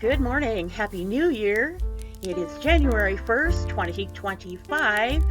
Good morning. Happy New Year. It is January 1st, 2025,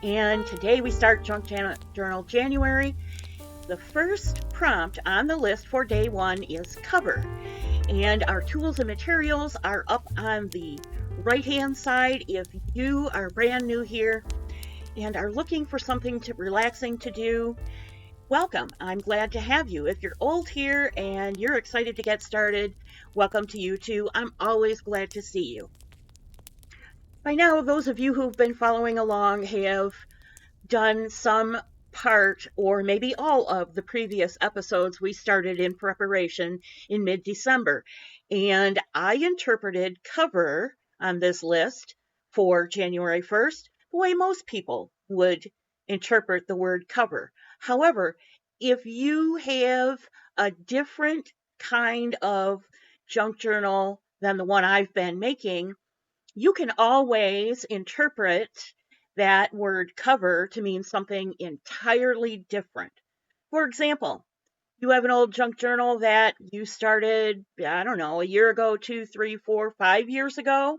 and today we start Junk Journal January. The first prompt on the list for day one is cover, and our tools and materials are up on the right-hand side. If you are brand new here and are looking for something relaxing to do, welcome. I'm glad to have you. If you're old here and you're excited to get started, welcome to you too. I'm always glad to see you. By now, those of you who've been following along have done some part or maybe all of the previous episodes we started in preparation in mid-December. And I interpreted cover on this list for January 1st the way most people would interpret the word cover. However, if you have a different kind of junk journal than the one I've been making, you can always interpret that word cover to mean something entirely different. For example, you have an old junk journal that you started, I don't know, a year ago, 2, 3, 4, 5 years ago,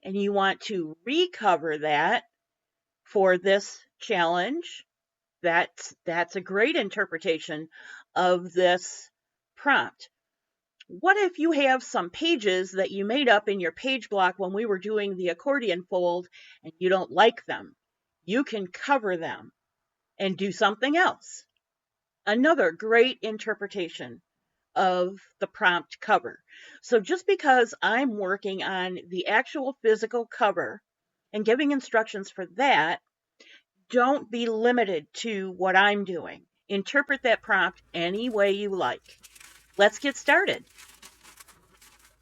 and you want to recover that for this challenge. That's a great interpretation of this prompt. What if you have some pages that you made up in your page block when we were doing the accordion fold and you don't like them? You can cover them and do something else. Another great interpretation of the prompt cover. So just because I'm working on the actual physical cover and giving instructions for that, don't be limited to what I'm doing. Interpret that prompt any way you like. Let's get started.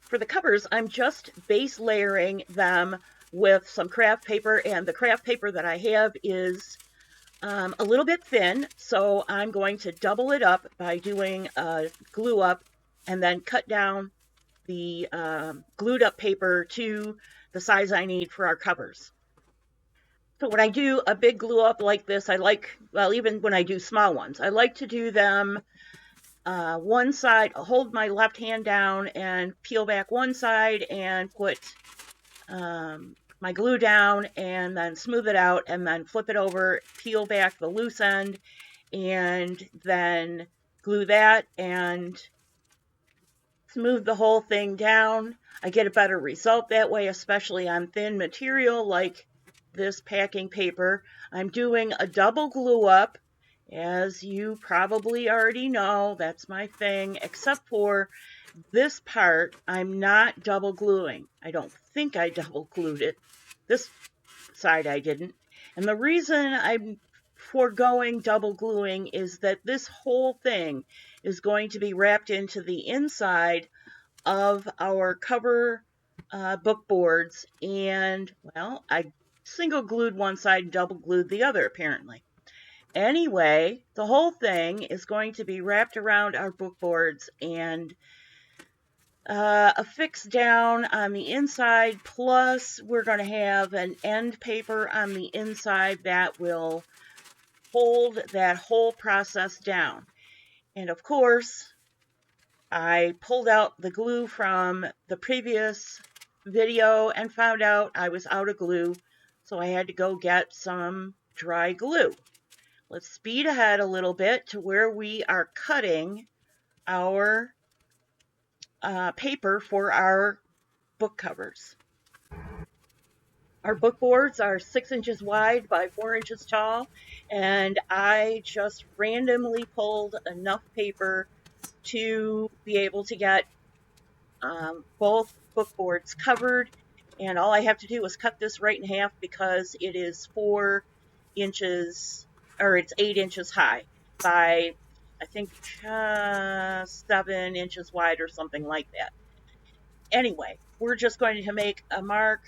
For the covers, I'm just base layering them with some craft paper, and the craft paper that I have is a little bit thin, so I'm going to double it up by doing a glue up and then cut down the glued up paper to the size I need for our covers. So when I do a big glue up like this, even when I do small ones, I like to do them one side, hold my left hand down and peel back one side and put my glue down and then smooth it out and then flip it over, peel back the loose end and then glue that and smooth the whole thing down. I get a better result that way, especially on thin material like this packing paper. I'm doing a double glue up. As you probably already know, that's my thing, except for this part, I'm not double gluing. I don't think I double glued it. This side I didn't. And the reason I'm foregoing double gluing is that this whole thing is going to be wrapped into the inside of our cover book boards. And, well, I single glued one side and double glued the other, apparently. Anyway, the whole thing is going to be wrapped around our book boards and affixed down on the inside, plus we're going to have an end paper on the inside that will hold that whole process down. And of course, I pulled out the glue from the previous video and found out I was out of glue, so I had to go get some dry glue. Let's speed ahead a little bit to where we are cutting our paper for our book covers. Our book boards are 6 inches wide by 4 inches tall, and I just randomly pulled enough paper to be able to get both book boards covered, and all I have to do is cut this right in half because it is 4 inches, or it's 8 inches high by, I think, 7 inches wide or something like that. Anyway, we're just going to make a mark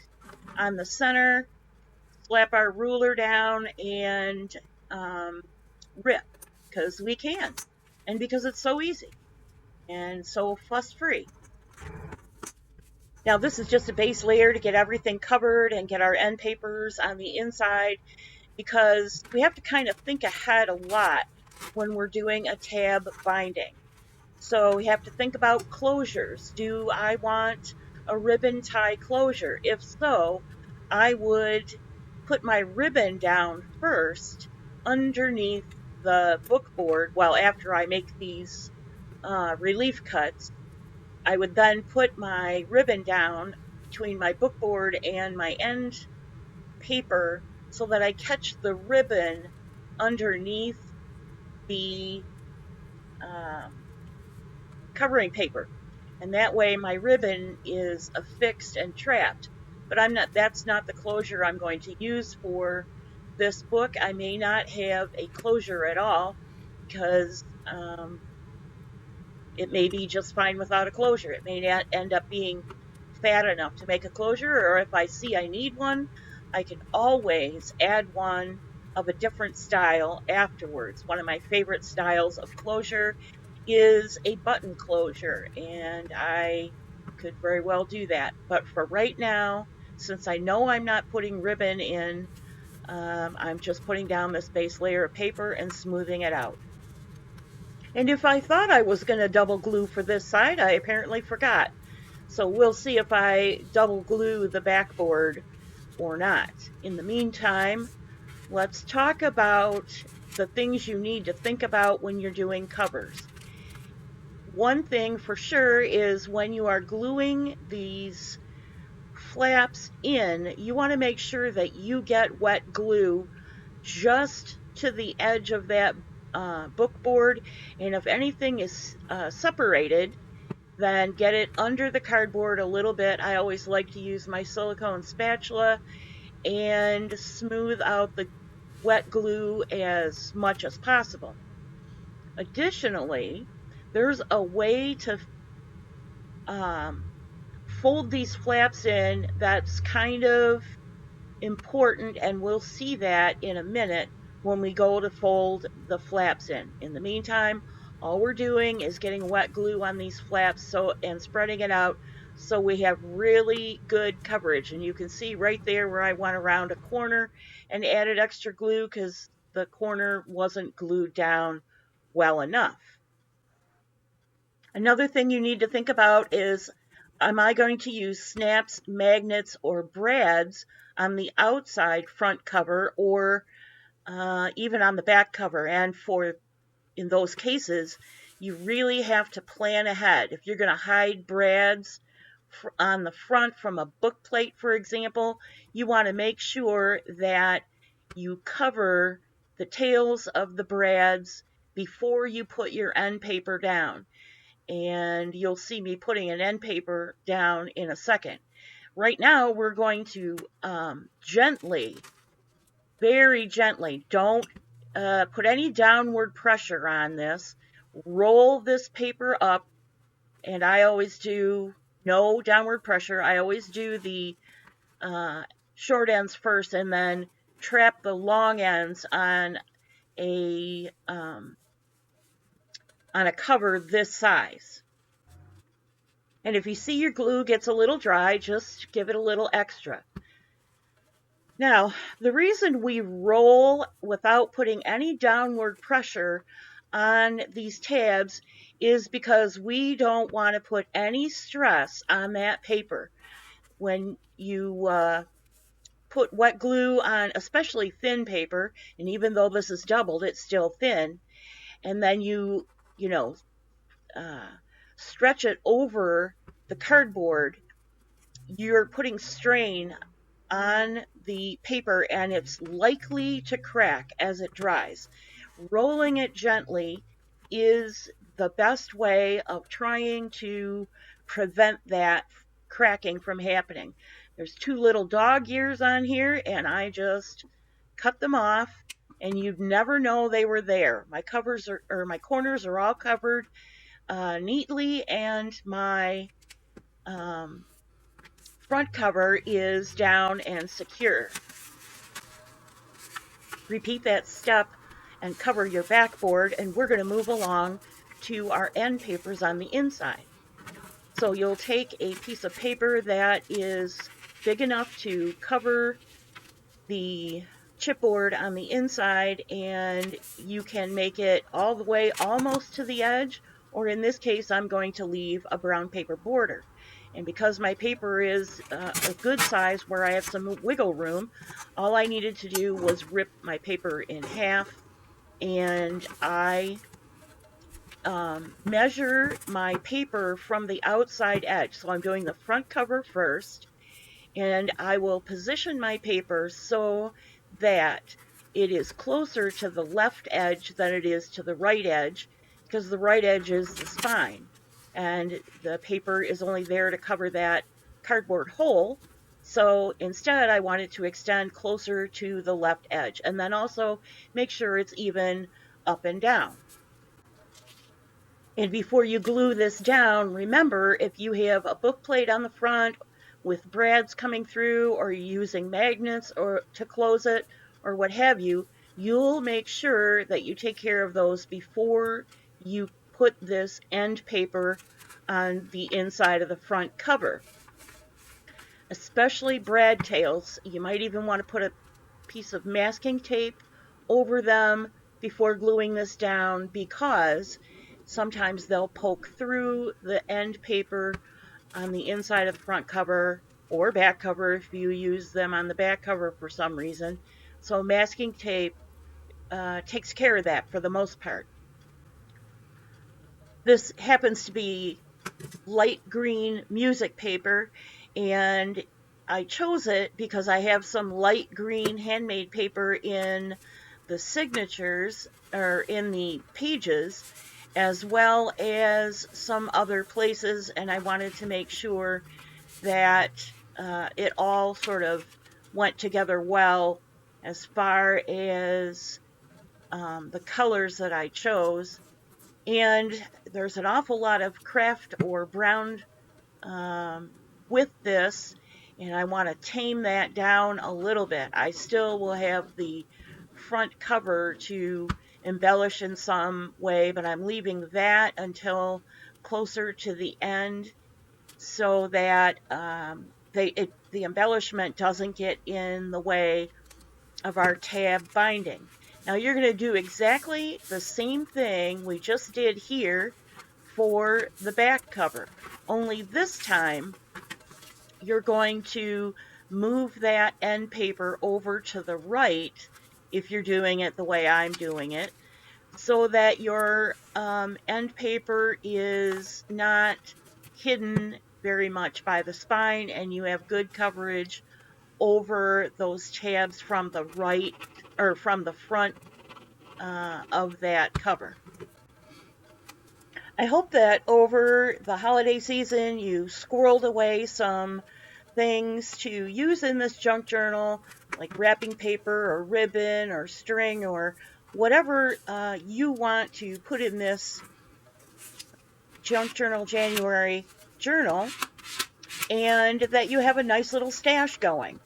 on the center, slap our ruler down, and rip, because we can, and because it's so easy, and so fuss-free. Now, this is just a base layer to get everything covered and get our end papers on the inside, because we have to kind of think ahead a lot when we're doing a tab binding. So we have to think about closures. Do I want a ribbon tie closure? If so, I would put my ribbon down first underneath the book board. Well, after I make these relief cuts, I would then put my ribbon down between my book board and my end paper so that I catch the ribbon underneath the um, covering paper. And that way my ribbon is affixed and trapped. But that's not the closure I'm going to use for this book. I may not have a closure at all because it may be just fine without a closure. It may not end up being fat enough to make a closure, or if I see I need one, I can always add one of a different style afterwards. One of my favorite styles of closure is a button closure, and I could very well do that. But for right now, since I know I'm not putting ribbon in, I'm just putting down this base layer of paper and smoothing it out. And if I thought I was going to double glue for this side, I apparently forgot. So we'll see if I double glue the backboard or not. In the meantime, let's talk about the things you need to think about when you're doing covers. One thing for sure is when you are gluing these flaps in, you want to make sure that you get wet glue just to the edge of that book board, and if anything is separated, then get it under the cardboard a little bit. I always like to use my silicone spatula and smooth out the wet glue as much as possible. Additionally, there's a way to um, fold these flaps in that's kind of important, and we'll see that in a minute when we go to fold the flaps in. In the meantime, all we're doing is getting wet glue on these flaps and spreading it out so we have really good coverage. And you can see right there where I went around a corner and added extra glue because the corner wasn't glued down well enough. Another thing you need to think about is, am I going to use snaps, magnets, or brads on the outside front cover, or even on the back cover? And in those cases, you really have to plan ahead. If you're going to hide brads on the front from a book plate, for example, you want to make sure that you cover the tails of the brads before you put your end paper down. And you'll see me putting an end paper down in a second. Right now, we're going to gently, very gently, don't put any downward pressure on this. Roll this paper up, and I always do no downward pressure. I always do the short ends first and then trap the long ends on a cover this size. And if you see your glue gets a little dry, just give it a little extra. Now, the reason we roll without putting any downward pressure on these tabs is because we don't want to put any stress on that paper. When you put wet glue on, especially thin paper, and even though this is doubled, it's still thin, and then you stretch it over the cardboard, you're putting strain on the paper and it's likely to crack as it dries. Rolling it gently is the best way of trying to prevent that cracking from happening. There's 2 little dog ears on here and I just cut them off, and you'd never know they were there. My corners are all covered neatly, and my front cover is down and secure. Repeat that step and cover your backboard, and we're going to move along to our end papers on the inside. So you'll take a piece of paper that is big enough to cover the chipboard on the inside, and you can make it all the way almost to the edge, or in this case, I'm going to leave a brown paper border. And because my paper is a good size where I have some wiggle room, all I needed to do was rip my paper in half, and I measure my paper from the outside edge. So I'm doing the front cover first, and I will position my paper so that it is closer to the left edge than it is to the right edge, because the right edge is the spine, and the paper is only there to cover that cardboard hole. So instead, I want it to extend closer to the left edge, and then also make sure it's even up and down. And before you glue this down, remember, if you have a book plate on the front with brads coming through, or you're using magnets or to close it, or what have you, you'll make sure that you take care of those before you put this end paper on the inside of the front cover. Especially brad tails, you might even want to put a piece of masking tape over them before gluing this down, because sometimes they'll poke through the end paper on the inside of the front cover or back cover if you use them on the back cover for some reason. So masking tape takes care of that for the most part. This happens to be light green music paper, and I chose it because I have some light green handmade paper in the signatures, or in the pages, as well as some other places, and I wanted to make sure that it all sort of went together well as far as the colors that I chose. And there's an awful lot of craft or brown with this, and I want to tame that down a little bit. I still will have the front cover to embellish in some way, but I'm leaving that until closer to the end, so that the embellishment doesn't get in the way of our tab binding. Now you're going to do exactly the same thing we just did here for the back cover, only this time you're going to move that end paper over to the right, if you're doing it the way I'm doing it, so that your end paper is not hidden very much by the spine, and you have good coverage over those tabs from the right, or from the front of that cover. I hope that over the holiday season you squirreled away some things to use in this junk journal, like wrapping paper or ribbon or string or whatever you want to put in this Junk Journal January journal, and that you have a nice little stash going.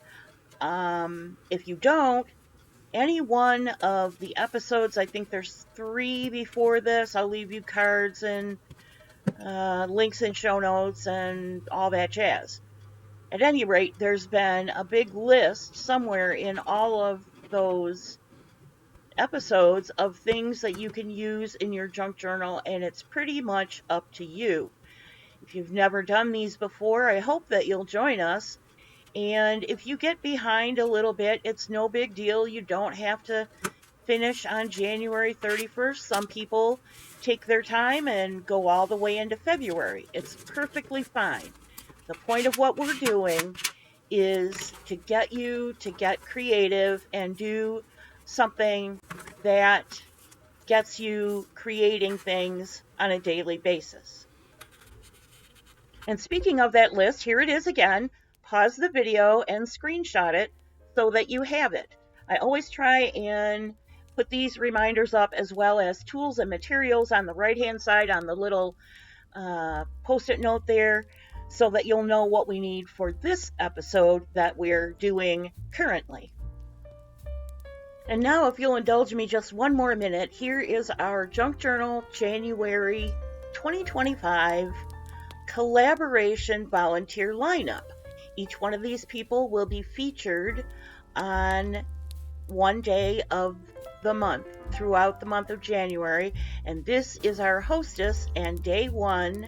If you don't, any one of the episodes, I think there's 3 before this, I'll leave you cards and links and show notes and all that jazz. At any rate, there's been a big list somewhere in all of those episodes of things that you can use in your junk journal, and it's pretty much up to you. If you've never done these before, I hope that you'll join us. And if you get behind a little bit, it's no big deal. You don't have to finish on January 31st. Some people take their time and go all the way into February. It's perfectly fine. The point of what we're doing is to get you to get creative and do something that gets you creating things on a daily basis. And speaking of that list, here it is again. Pause the video and screenshot it so that you have it. I always try and put these reminders up, as well as tools and materials on the right-hand side on the little post-it note there, so that you'll know what we need for this episode that we're doing currently. And now, if you'll indulge me just one more minute, here is our Junk Journal January 2025 collaboration volunteer lineup. Each one of these people will be featured on one day of the month, throughout the month of January. And this is our hostess and day one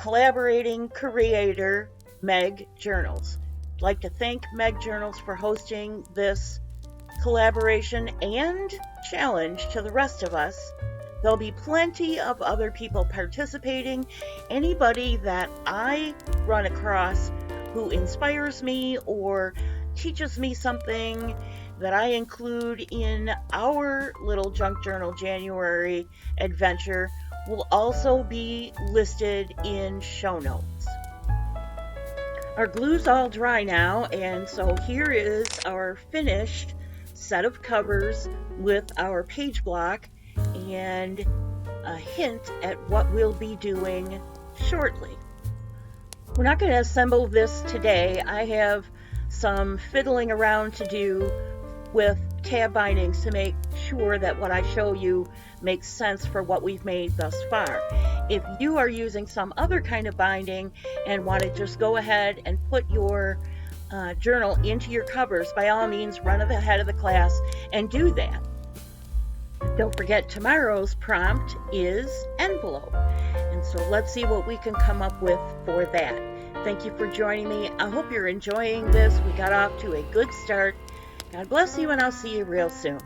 collaborating creator, Meg Journals. I'd like to thank Meg Journals for hosting this collaboration and challenge to the rest of us. There'll be plenty of other people participating. Anybody that I run across who inspires me or teaches me something that I include in our little Junk Journal January adventure will also be listed in show notes. Our glue's all dry now, and so here is our finished set of covers with our page block and a hint at what we'll be doing shortly. We're not going to assemble this today. I have some fiddling around to do with tab bindings to make sure that what I show you makes sense for what we've made thus far. If you are using some other kind of binding and want to just go ahead and put your journal into your covers, by all means run ahead of the class and do that. Don't forget, tomorrow's prompt is envelope, and so let's see what we can come up with for that. Thank you for joining me. I hope you're enjoying this. We got off to a good start. God bless you, and I'll see you real soon.